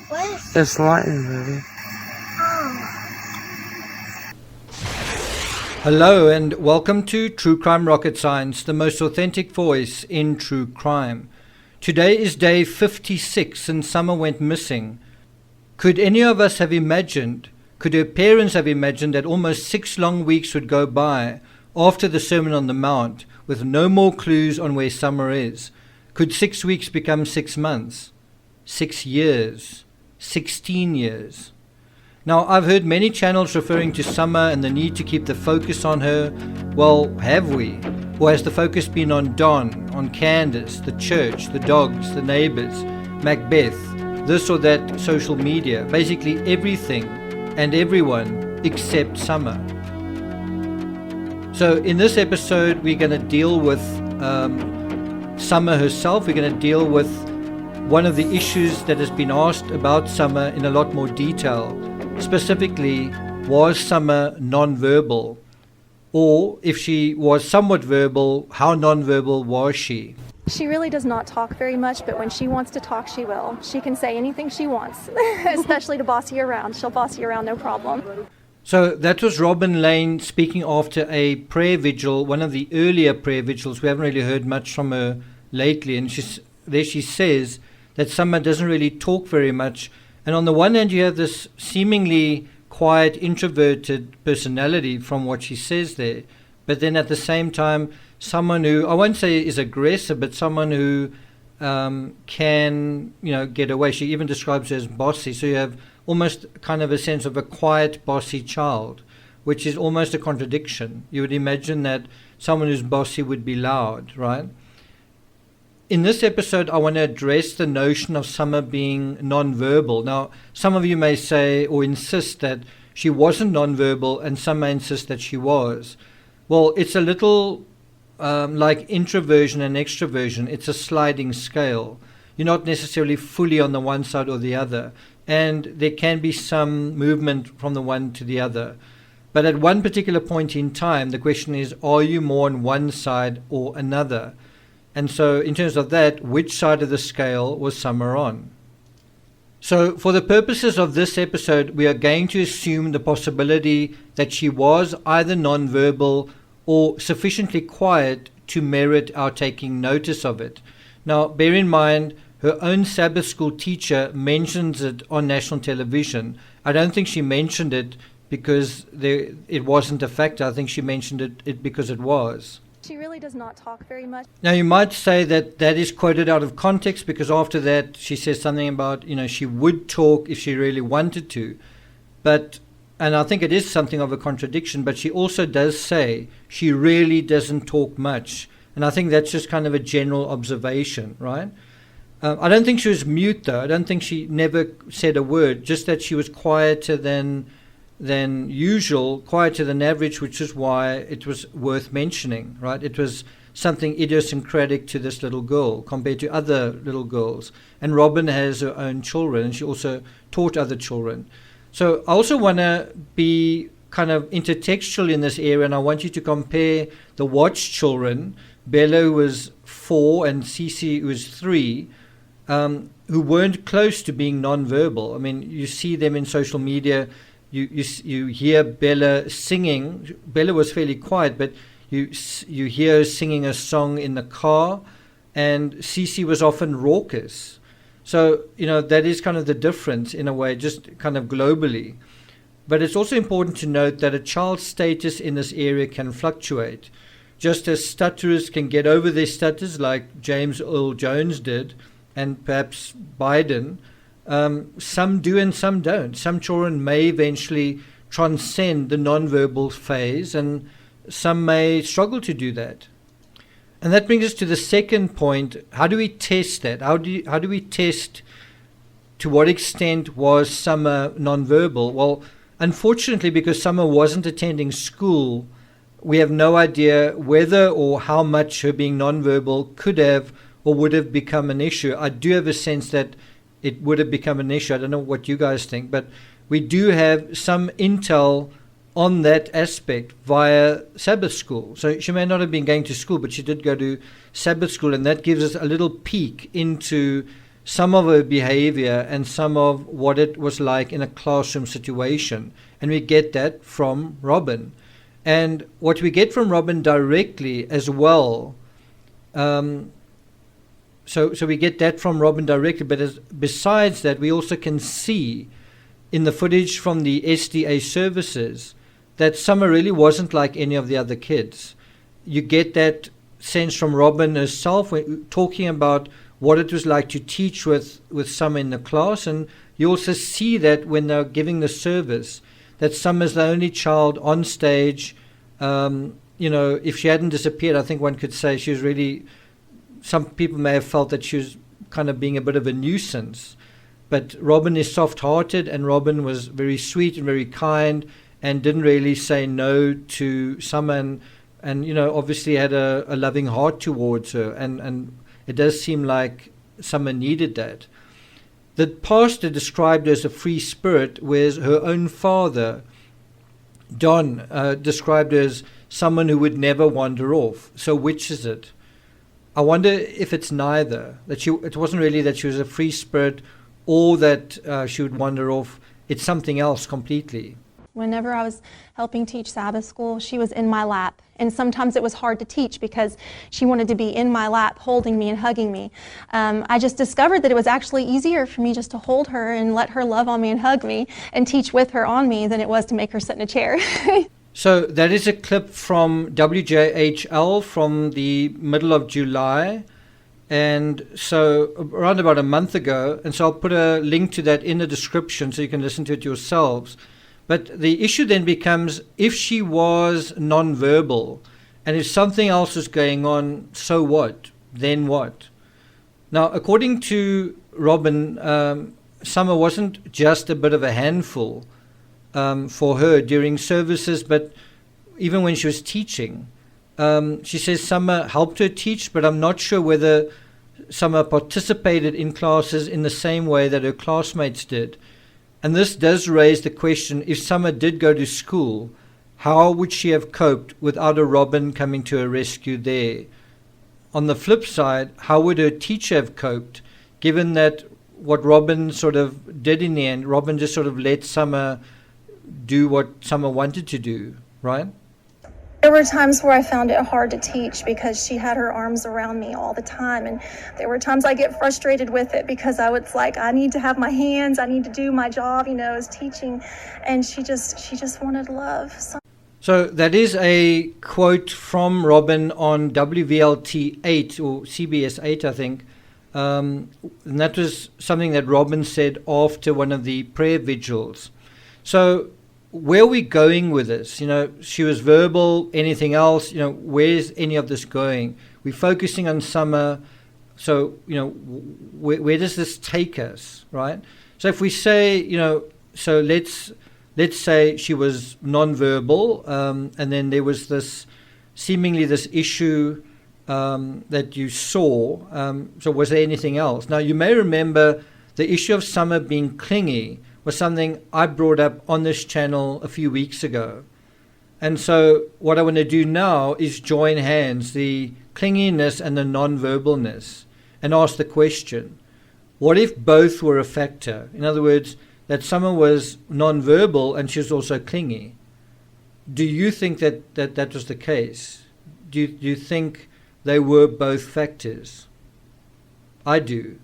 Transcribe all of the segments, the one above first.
What is It's lightning, baby. Hello and welcome to True Crime Rocket Science, the most authentic voice in true crime. Today is day 56 and Summer went missing. Could any of us have imagined, could her parents have imagined that almost 6 long weeks would go by after the Sermon on the Mount with no more clues on where Summer is? Could 6 weeks become 6 months? 6 years? 16 years? Now, I've heard many channels referring to Summer and the need to keep the focus on her. Well, have we? Or has the focus been on Don, on Candace, the church, the dogs, the neighbors, Macbeth, this or that social media, basically everything and everyone except Summer? So in this episode, we're going to deal with Summer herself. We're going to deal with one of the issues that has been asked about Summer in a lot more detail. Specifically, was Summer non-verbal? Or if she was somewhat verbal, how non-verbal was she? She really does not talk very much, but when she wants to talk, she will. She can say anything she wants, especially to boss you around. She'll boss you around, no problem. So that was Robin Lane speaking after a prayer vigil, one of the earlier prayer vigils. We haven't really heard much from her lately. And she says that Summer doesn't really talk very much. And on the one hand, you have this seemingly quiet, introverted personality from what she says there. But then at the same time, someone who, I won't say is aggressive, but someone who can, get away. She even describes her as bossy. So you have almost kind of a sense of a quiet, bossy child, which is almost a contradiction. You would imagine that someone who's bossy would be loud, right? In this episode, I want to address the notion of Summer being non-verbal. Now, some of you may say or insist that she wasn't non-verbal, and some may insist that she was. Well, it's a little like introversion and extroversion. It's a sliding scale. You're not necessarily fully on the one side or the other, and there can be some movement from the one to the other. But at one particular point in time, the question is, are you more on one side or another? And so in terms of that, which side of the scale was Summer on? So for the purposes of this episode, we are going to assume the possibility that she was either non-verbal or sufficiently quiet to merit our taking notice of it. Now, bear in mind, her own Sabbath school teacher mentions it on national television. I don't think she mentioned it because it wasn't a factor. I think she mentioned it because it was. She really does not talk very much. Now, you might say that is quoted out of context, because after that she says something about, she would talk if she really wanted to. And I think it is something of a contradiction, but she also does say she really doesn't talk much. And I think that's just kind of a general observation, right? I don't think she was mute, though. I don't think she never said a word, just that she was quieter than usual, quieter than average, which is why it was worth mentioning, right? It was something idiosyncratic to this little girl compared to other little girls. And Robin has her own children, and she also taught other children. So I also want to be kind of intertextual in this area, and I want you to compare the watch children, Bella, who was 4, and Cece, who was 3, who weren't close to being non-verbal. I mean, you see them in social media. You hear Bella singing. Bella was fairly quiet, but you hear her singing a song in the car, and Cece was often raucous. So, that is kind of the difference in a way, just kind of globally. But it's also important to note that a child's status in this area can fluctuate. Just as stutterers can get over their stutters like James Earl Jones did, and perhaps Biden, some do and some don't. Some children may eventually transcend the nonverbal phase, and some may struggle to do that. And that brings us to the second point. How do we test that? How do we test to what extent was Summer nonverbal? Well, unfortunately, because Summer wasn't attending school, we have no idea whether or how much her being nonverbal could have or would have become an issue. I do have a sense that it would have become an issue. I don't know what you guys think, but we do have some intel on that aspect via Sabbath school. So she may not have been going to school, but she did go to Sabbath school, and that gives us a little peek into some of her behavior and some of what it was like in a classroom situation. And we get that from Robin. And what we get from Robin directly as well, so we get that from Robin directly, but besides that, we also can see in the footage from the SDA services that Summer really wasn't like any of the other kids. You get that sense from Robin herself when talking about what it was like to teach with Summer in the class, and you also see that when they're giving the service, that Summer's the only child on stage. If she hadn't disappeared, I think one could say she was really, some people may have felt that she was kind of being a bit of a nuisance. But Robin is soft-hearted, and Robin was very sweet and very kind and didn't really say no to Summer, and obviously had a loving heart towards her. And it does seem like Summer needed that. The pastor described her as a free spirit, whereas her own father, Don, described her as someone who would never wander off. So which is it? I wonder if it's neither. It wasn't really that she was a free spirit or that she would wander off. It's something else completely. Whenever I was helping teach Sabbath school, she was in my lap. And sometimes it was hard to teach because she wanted to be in my lap, holding me and hugging me. I just discovered that it was actually easier for me just to hold her and let her love on me and hug me and teach with her on me than it was to make her sit in a chair. So that is a clip from WJHL from the middle of July. And so around about a month ago. And so I'll put a link to that in the description so you can listen to it yourselves. But the issue then becomes, if she was nonverbal and if something else is going on, so what? Then what? Now, according to Robin, Summer wasn't just a bit of a handful for her during services, but even when she was teaching. She says Summer helped her teach, but I'm not sure whether Summer participated in classes in the same way that her classmates did. And this does raise the question, if Summer did go to school, how would she have coped without a Robin coming to her rescue there? On the flip side, how would her teacher have coped, given that what Robin sort of did in the end, Robin just sort of let Summer do what Summer wanted to do, right? There were times where I found it hard to teach because she had her arms around me all the time, and there were times I get frustrated with it because I was like, I need to have my hands, I need to do my job, as teaching, and she just wanted love. So that is a quote from Robin on WVLT 8 or CBS 8, I think. And that was something that Robin said after one of the prayer vigils. So where are we going with this? She was verbal, anything else? Where's any of this going? We're focusing on Summer. So, where does this take us, right? So if we say, so let's say she was nonverbal, and then there was this issue that you saw. So was there anything else? Now, you may remember the issue of Summer being clingy was something I brought up on this channel a few weeks ago. And so what I want to do now is join hands, the clinginess and the non-verbalness, and ask the question, what if both were a factor? In other words, that Summer was non-verbal and she was also clingy. Do you think that was the case? Do you think they were both factors? I do.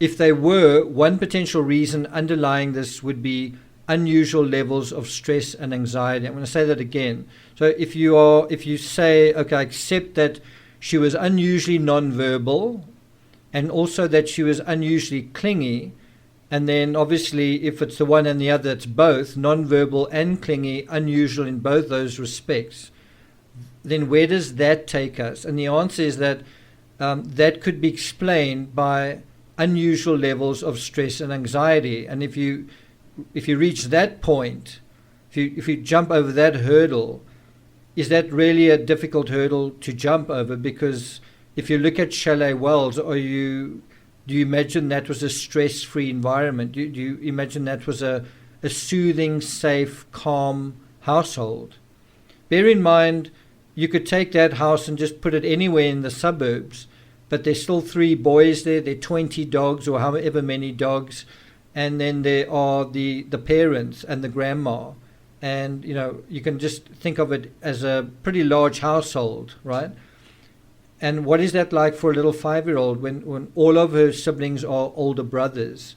If they were, one potential reason underlying this would be unusual levels of stress and anxiety. I'm going to say that again. So if you say, okay, I accept that she was unusually nonverbal and also that she was unusually clingy, and then obviously if it's the one and the other, it's both, nonverbal and clingy, unusual in both those respects, then where does that take us? And the answer is that that could be explained by unusual levels of stress and anxiety. And if you reach that point, if you jump over that hurdle, is that really a difficult hurdle to jump over? Because if you look at Shelley Wells, do you imagine that was a stress-free environment? Do you imagine that was a soothing, safe, calm household? Bear in mind, you could take that house and just put it anywhere in the suburbs, but there's still 3 boys there. There are 20 dogs or however many dogs. And then there are the parents and the grandma. And, you can just think of it as a pretty large household, right? And what is that like for a little 5-year-old when all of her siblings are older brothers?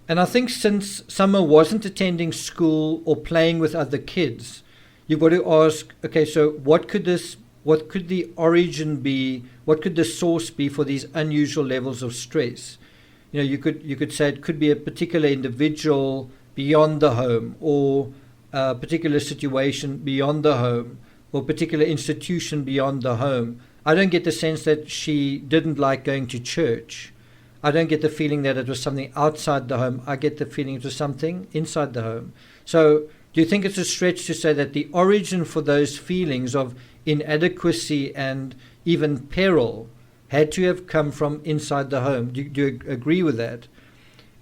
And I think since Summer wasn't attending school or playing with other kids, you've got to ask, okay, so what could the origin be? What could the source be for these unusual levels of stress? You could say it could be a particular individual beyond the home, or a particular situation beyond the home, or a particular institution beyond the home. I don't get the sense that she didn't like going to church. I don't get the feeling that it was something outside the home. I get the feeling it was something inside the home. So do you think it's a stretch to say that the origin for those feelings of inadequacy and even peril had to have come from inside the home? Do you agree with that?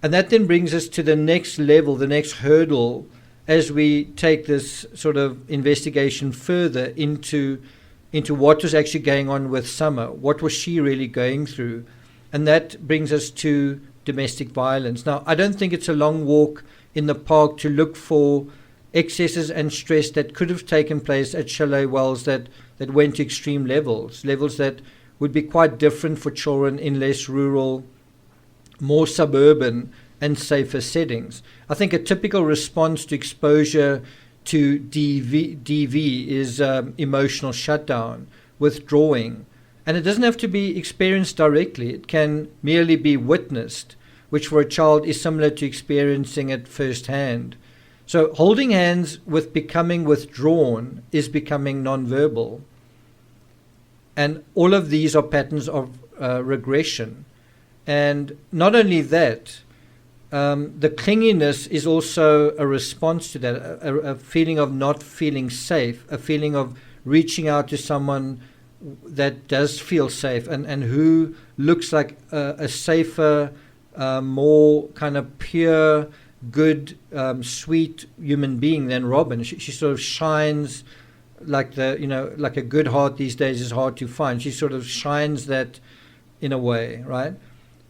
And that then brings us to the next level, the next hurdle, as we take this sort of investigation further into what was actually going on with Summer. What was she really going through? And that brings us to domestic violence. Now, I don't think it's a long walk in the park to look for excesses and stress that could have taken place at Chalet Wells that went to extreme levels that would be quite different for children in less rural, more suburban and safer settings. I think a typical response to exposure to DV is emotional shutdown, withdrawing. And it doesn't have to be experienced directly. It can merely be witnessed, which for a child is similar to experiencing it firsthand. So holding hands with becoming withdrawn is becoming nonverbal. And all of these are patterns of regression. And not only that, the clinginess is also a response to that, a feeling of not feeling safe, a feeling of reaching out to someone that does feel safe and who looks like a safer, more kind of pure, good, sweet human being than Robin. She sort of shines like like a good heart these days is hard to find. She sort of shines that in a way, right?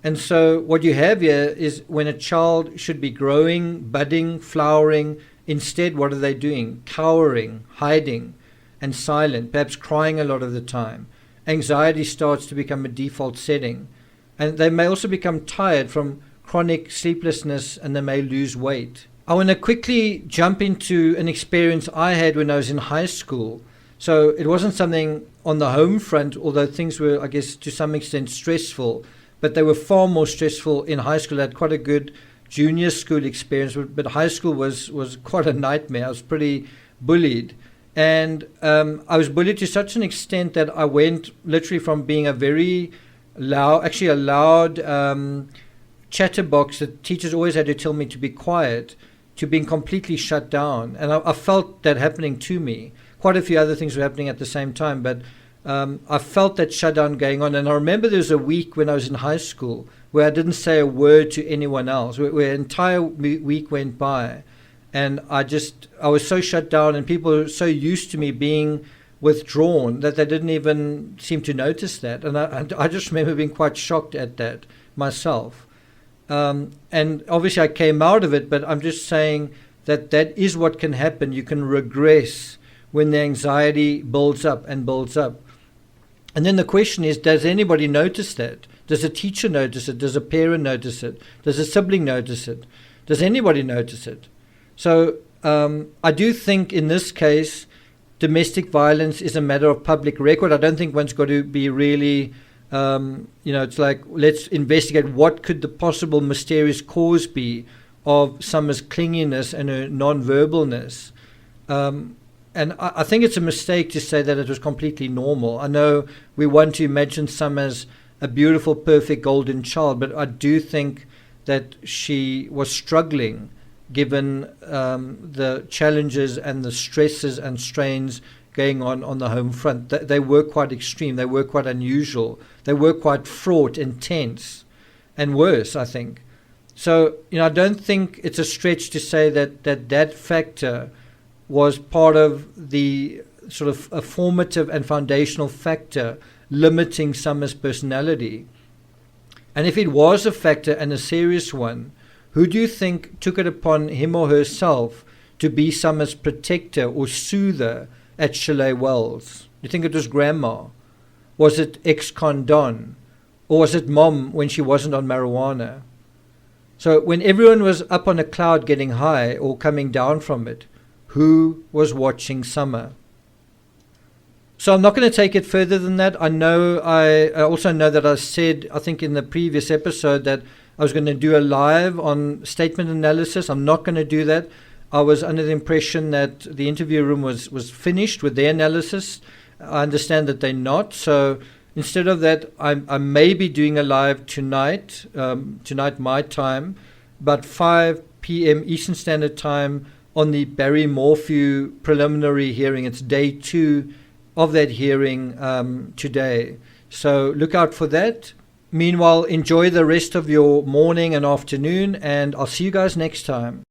And so what you have here is when a child should be growing, budding, flowering, instead what are they doing? Cowering, hiding, and silent, perhaps crying a lot of the time. Anxiety starts to become a default setting. And they may also become tired from chronic sleeplessness, and they may lose weight. I want to quickly jump into an experience I had when I was in high school. So it wasn't something on the home front, although things were, I guess, to some extent stressful. But they were far more stressful in high school. I had quite a good junior school experience, but high school was quite a nightmare. I was pretty bullied. And I was bullied to such an extent that I went literally from being a very loud chatterbox that teachers always had to tell me to be quiet, to being completely shut down. And I felt that happening to me. Quite a few other things were happening at the same time, but I felt that shutdown going on. And I remember there was a week when I was in high school where I didn't say a word to anyone else, where an entire week went by. And I was so shut down, and people were so used to me being withdrawn that they didn't even seem to notice that. And I just remember being quite shocked at that myself. And obviously I came out of it, but I'm just saying that is what can happen. You can regress when the anxiety builds up and builds up. And then the question is, does anybody notice that? Does a teacher notice it? Does a parent notice it? Does a sibling notice it? Does anybody notice it? So I do think in this case, domestic violence is a matter of public record. I don't think one's got to be really, it's like, let's investigate what could the possible mysterious cause be of Summer's clinginess and her non-verbalness. And I think it's a mistake to say that it was completely normal. I know we want to imagine Summer as a beautiful, perfect golden child, but I do think that she was struggling given the challenges and the stresses and strains going on the home front. They were quite extreme. They were quite unusual. They were quite fraught, intense, and worse, I think. So, I don't think it's a stretch to say that factor was part of the sort of a formative and foundational factor limiting Summer's personality? And if it was a factor and a serious one, who do you think took it upon him or herself to be Summer's protector or soother at Chalet Wells? Do you think it was Grandma? Was it ex-con Don? Or was it Mom when she wasn't on marijuana? So when everyone was up on a cloud getting high or coming down from it, who was watching Summer? So I'm not going to take it further than that. I also know that I said, I think in the previous episode, that I was going to do a live on statement analysis. I'm not going to do that. I was under the impression that the interview room was finished with their analysis. I understand that they're not. So instead of that, I may be doing a live tonight my time, but 5 p.m. Eastern Standard Time on the Barry Morphew preliminary hearing. It's day 2 of that hearing today. So look out for that. Meanwhile, enjoy the rest of your morning and afternoon, and I'll see you guys next time.